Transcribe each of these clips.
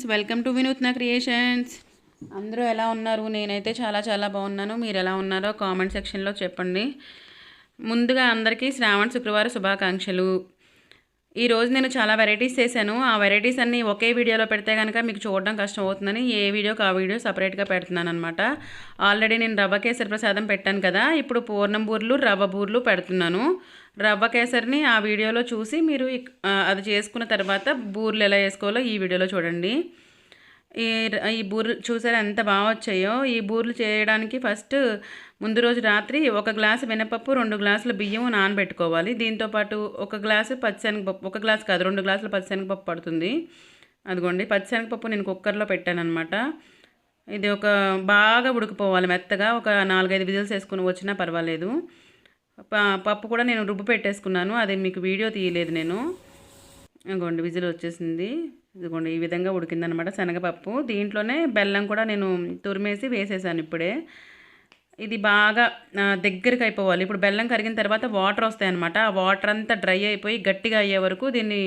Friends, welcome to వినూత్న creations. అందరూ ఎలా ఉన్నారు? నేనైతే చాలా బాగున్నాను. మీరు ఎలా ఉన్నారో కామెంట్ సెక్షన్లో చెప్పండి. ముందుగా అందరికీ శ్రావణ శుక్రవార శుభాకాంక్షలు. ఈరోజు నేను చాలా వెరైటీస్ చేశాను. ఆ వెరైటీస్ అన్నీ ఒకే వీడియోలో పెడితే కనుక మీకు చూడడం కష్టం అవుతుందని ఏ వీడియోకి ఆ వీడియో సపరేట్గా పెడుతున్నాను అనమాట. ఆల్రెడీ నేను రవ్వ కేసరి ప్రసాదం పెట్టాను కదా, ఇప్పుడు పూర్ణం బూర్లు రవ్వ బూర్లు పెడుతున్నాను. రవ్వ కేసరిని ఆ వీడియోలో చూసి మీరు అది చేసుకున్న తర్వాత బూర్లు ఎలా వేసుకోవాలో ఈ వీడియోలో చూడండి. ఈ బూర్లు చూసారా ఎంత బాగా వచ్చాయో. ఈ బూర్లు చేయడానికి ఫస్ట్ ముందు రోజు రాత్రి 1 గ్లాసు మినపప్పు, 2 గ్లాసుల బియ్యం నానబెట్టుకోవాలి. దీంతోపాటు 1 గ్లాసు పచ్చిశనగపప్పు, 1 గ్లాసు కాదు 2 గ్లాసుల పచ్చిశనగపప్పు పడుతుంది. అదిగోండి, పచ్చిశనగపప్పు నేను కుక్కర్లో పెట్టాను అనమాట. ఇది బాగా ఉడికిపోవాలి మెత్తగా. ఒక 4-5 విజిల్స్ వేసుకుని వచ్చినా పర్వాలేదు. పప్పు కూడా నేను రుబ్బు పెట్టేసుకున్నాను, అది మీకు వీడియో తీయలేదు నేను. ఇదిగోండి విజిల్ వచ్చేసింది. ఇదిగోండి ఈ విధంగా ఉడికిందనమాట శనగపప్పు. దీంట్లోనే బెల్లం కూడా నేను తురిమేసి వేసేసాను ఇప్పుడే. ఇది బాగా దగ్గరికి అయిపోవాలి. ఇప్పుడు బెల్లం కరిగిన తర్వాత వాటర్ వస్తాయన్నమాట. ఆ వాటర్ అంతా డ్రై అయిపోయి గట్టిగా అయ్యే వరకు దీన్ని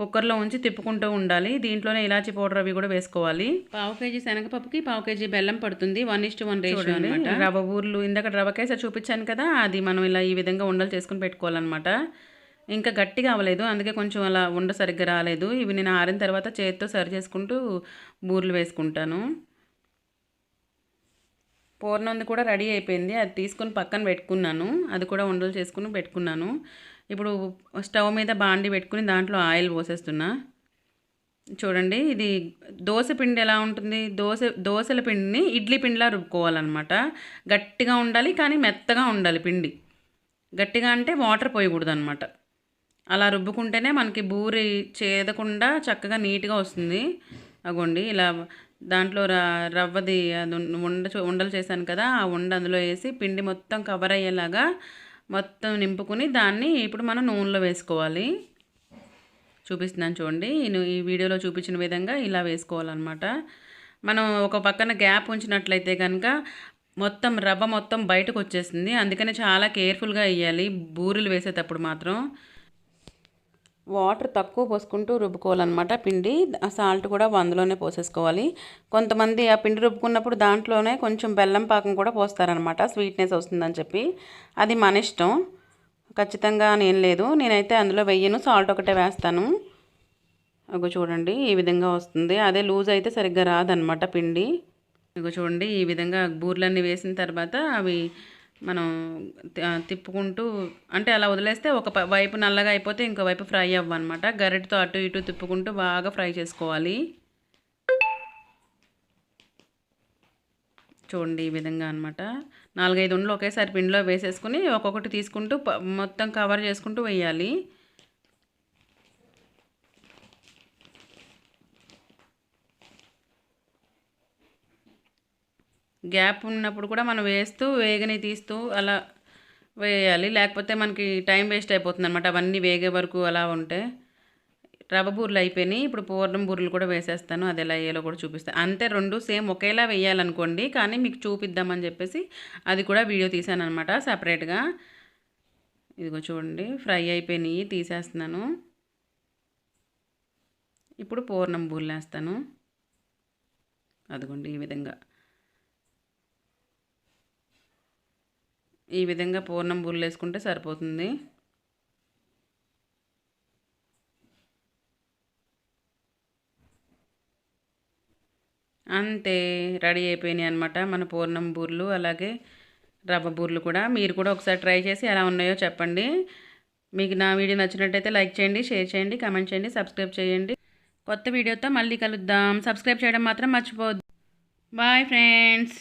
కుక్కర్లో ఉంచి తిప్పుకుంటూ ఉండాలి. దీంట్లోనే ఇలాచి పౌడర్ అవి కూడా వేసుకోవాలి. 1/2 కేజీ శనగపప్పుకి 1/2 కేజీ బెల్లం పడుతుంది. 1:1 రేషియో అనమాట. రవ్వ బూర్లు ఇందాక రవ్వ కేసరి చూపించాను కదా, అది మనం ఇలా ఈ విధంగా ఉండలు చేసుకుని పెట్టుకోవాలన్నమాట. ఇంకా గట్టిగా అవ్వలేదు, అందుకే కొంచెం అలా ఉండ సరిగ్గా రాలేదు. ఇవి నేను ఆరిన తర్వాత చేతితో సరి చేసుకుంటూ బూర్లు వేసుకుంటాను. పూర్ణంది కూడా రెడీ అయిపోయింది, అది తీసుకుని పక్కన పెట్టుకున్నాను. అది కూడా ఉండలు చేసుకుని పెట్టుకున్నాను. ఇప్పుడు స్టవ్ మీద బాండి పెట్టుకుని దాంట్లో ఆయిల్ పోసేస్తున్నా. చూడండి, ఇది దోశ పిండి ఎలా ఉంటుంది, దోశల పిండిని ఇడ్లీ పిండిలా రుబ్బుకోవాలన్నమాట. గట్టిగా ఉండాలి కానీ మెత్తగా ఉండాలి పిండి. గట్టిగా అంటే వాటర్ పోయకూడదు అనమాట. అలా రుబ్బుకుంటేనే మనకి బూరి చేదకుండా చక్కగా నీట్గా వస్తుంది. అగోండి ఇలా దాంట్లో రవ్వది అది ఉండలు చేశాను కదా, ఆ అందులో వేసి పిండి మొత్తం కవర్ అయ్యేలాగా మొత్తం నింపుకుని దాన్ని ఇప్పుడు మనం నూనెలో వేసుకోవాలి. చూపిస్తున్నాను చూడండి, ఈ వీడియోలో చూపించిన విధంగా ఇలా వేసుకోవాలన్నమాట. మనం ఒక పక్కన గ్యాప్ ఉంచినట్లయితే కనుక మొత్తం రవ్వ మొత్తం బయటకు వచ్చేస్తుంది. అందుకని చాలా కేర్ఫుల్గా వేయాలి బూరెలు వేసేటప్పుడు మాత్రం. వాటర్ తక్కువ పోసుకుంటూ రుబ్బుకోవాలన్నమాట పిండి. ఆ సాల్ట్ కూడా అందులోనే పోసేసుకోవాలి. కొంతమంది ఆ పిండి రుబ్బుకున్నప్పుడు దాంట్లోనే కొంచెం బెల్లం పాకం కూడా పోస్తారనమాట, స్వీట్నెస్ వస్తుందని చెప్పి. అది మన ఇష్టం, ఖచ్చితంగా నేను లేదు. నేనైతే అందులో వెయ్యను, సాల్ట్ ఒకటే వేస్తాను. చూడండి ఈ విధంగా వస్తుంది. అదే లూజ్ అయితే సరిగ్గా రాదనమాట పిండి. చూడండి ఈ విధంగా బూర్లన్నీ వేసిన తర్వాత అవి మనం తిప్పుకుంటూ, అంటే అలా వదిలేస్తే ఒక వైపు నల్లగా అయిపోతే ఇంకో వైపు ఫ్రై అవ్వనమాట. గరిటతో అటు ఇటు తిప్పుకుంటూ బాగా ఫ్రై చేసుకోవాలి. చూడండి ఈ విధంగా అనమాట. 4-5 ఉండలు ఒకేసారి పిండిలో వేసేసుకుని ఒక్కొక్కటి తీసుకుంటూ మొత్తం కవర్ చేసుకుంటూ వేయాలి. గ్యాప్ ఉన్నప్పుడు కూడా మనం వేస్తూ వేగని తీస్తూ అలా వేయాలి, లేకపోతే మనకి టైం వేస్ట్ అయిపోతుంది అనమాట. అవన్నీ వేగే వరకు అలా ఉంటే. రవ్వ బూరెలు అయిపోయినాయి, ఇప్పుడు పూర్ణం బూరెలు కూడా వేసేస్తాను. అది ఎలా వేయాలో కూడా చూపిస్తాను. అంతే, 2 సేమ్ ఒకేలా వేయాలనుకోండి, కానీ మీకు చూపిద్దామని చెప్పేసి అది కూడా వీడియో తీసాను అనమాట సపరేట్గా. ఇదిగో చూడండి ఫ్రై అయిపోయినాయి, తీసేస్తున్నాను. ఇప్పుడు పూర్ణం బూరెలు వేస్తాను. అదిగోండి ఈ విధంగా పూర్ణం బూరెలు వేసుకుంటే సరిపోతుంది. అంతే, రెడీ అయిపోయినాయి అనమాట మన పూర్ణం బూరెలు, అలాగే రవ్వ బూరెలు కూడా. మీరు కూడా ఒకసారి ట్రై చేసి ఎలా ఉన్నాయో చెప్పండి. మీకు నా వీడియో నచ్చినట్టయితే లైక్ చేయండి, షేర్ చేయండి, కామెంట్ చేయండి, సబ్స్క్రైబ్ చేయండి. కొత్త వీడియోతో మళ్ళీ కలుద్దాం. సబ్స్క్రైబ్ చేయడం మాత్రం మర్చిపోవద్దు. Bye friends.